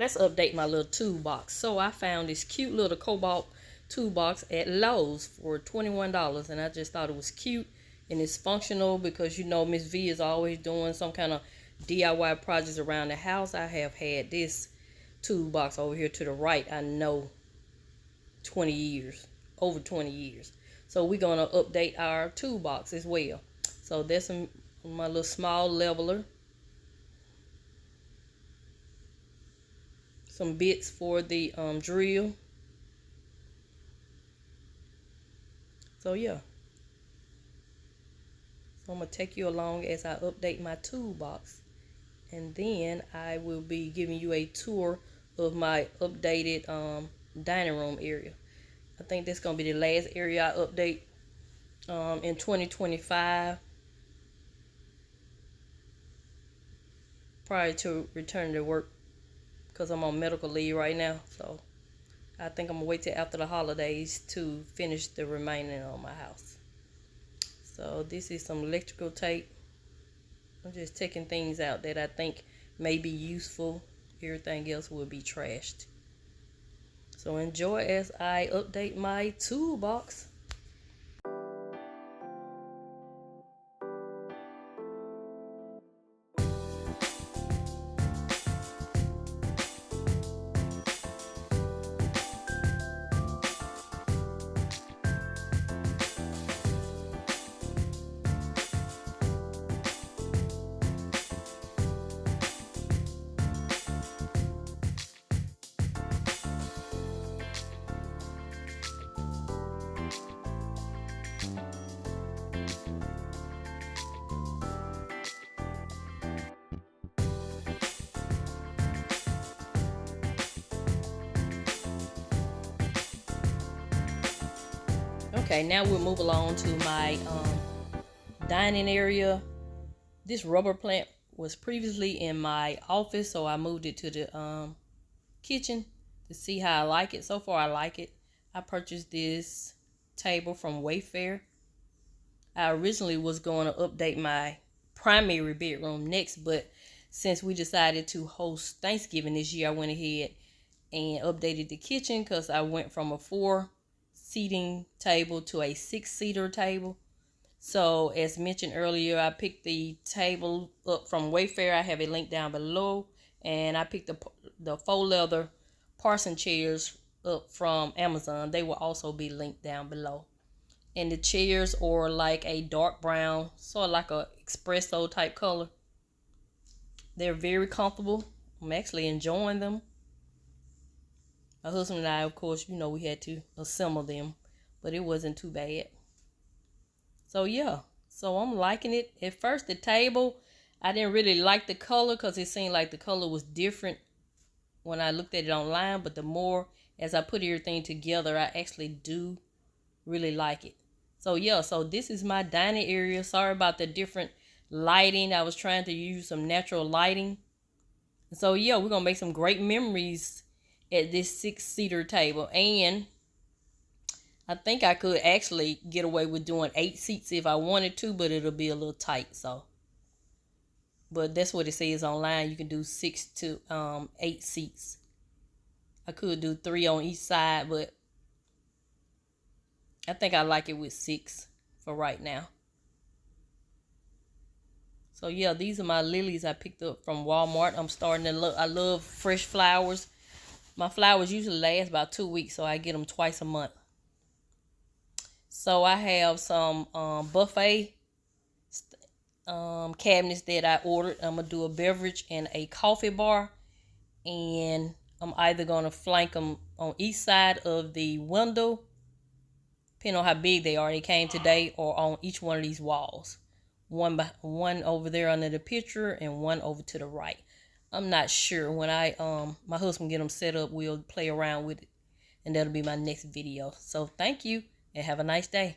let's update my little toolbox. So I found this cute little Kobalt toolbox at Lowe's for $21, and I just thought it was cute and it's functional because you know Miss V is always doing some kind of DIY projects around the house. I have had this toolbox over here to the right, I know, 20 years, over 20 years. So we're gonna update our toolbox as well. So there's my little small leveler, some bits for the drill. So yeah, so I'm gonna take you along as I update my toolbox, and then I will be giving you a tour of my updated dining room area. I think that's gonna be the last area I update in 2025, prior to returning to work, because I'm on medical leave right now. So I think I'm gonna wait till after the holidays to finish the remaining on my house. So this is some electrical tape. I'm just taking things out that I think may be useful. Everything else will be trashed. So enjoy as I update my toolbox. Okay, now we'll move along to my dining area. This rubber plant was previously in my office, so I moved it to the kitchen to see how I like it. So far, I like it. I purchased this table from Wayfair. I originally was going to update my primary bedroom next, but since we decided to host Thanksgiving this year, I went ahead and updated the kitchen because I went from a 4-seating table to a 6-seater table. So as mentioned earlier, I picked the table up from Wayfair. I have a link down below, and I picked the faux leather Parson chairs up from Amazon. They will also be linked down below. And the chairs are like a dark brown, sort of like a espresso type color. They're very comfortable. I'm actually enjoying them. My husband and I, of course, you know, we had to assemble them, but it wasn't too bad. So yeah, so I'm liking it. At first, the table, I didn't really like the color because it seemed like the color was different when I looked at it online, but the more as I put everything together, I actually do really like it. So yeah, so this is my dining area. Sorry about the different lighting. I was trying to use some natural lighting. So yeah, we're gonna make some great memories at this 6-seater table, and I think I could actually get away with doing 8 seats if I wanted to, but it'll be a little tight. So, but that's what it says online. You can do 6 to 8 seats. I could do 3 on each side, but I think I like it with 6 for right now. So yeah, these are my lilies I picked up from Walmart. I'm starting to look. I love fresh flowers. My flowers usually last about 2 weeks, so I get them twice a month. So I have some buffet cabinets that I ordered. I'm going to do a beverage and a coffee bar. And I'm either going to flank them on each side of the window, depending on how big they are. They came today, or on each one of these walls. One over there under the picture and one over to the right. I'm not sure. When my husband get them set up, we'll play around with it. And that'll be my next video. So thank you and have a nice day.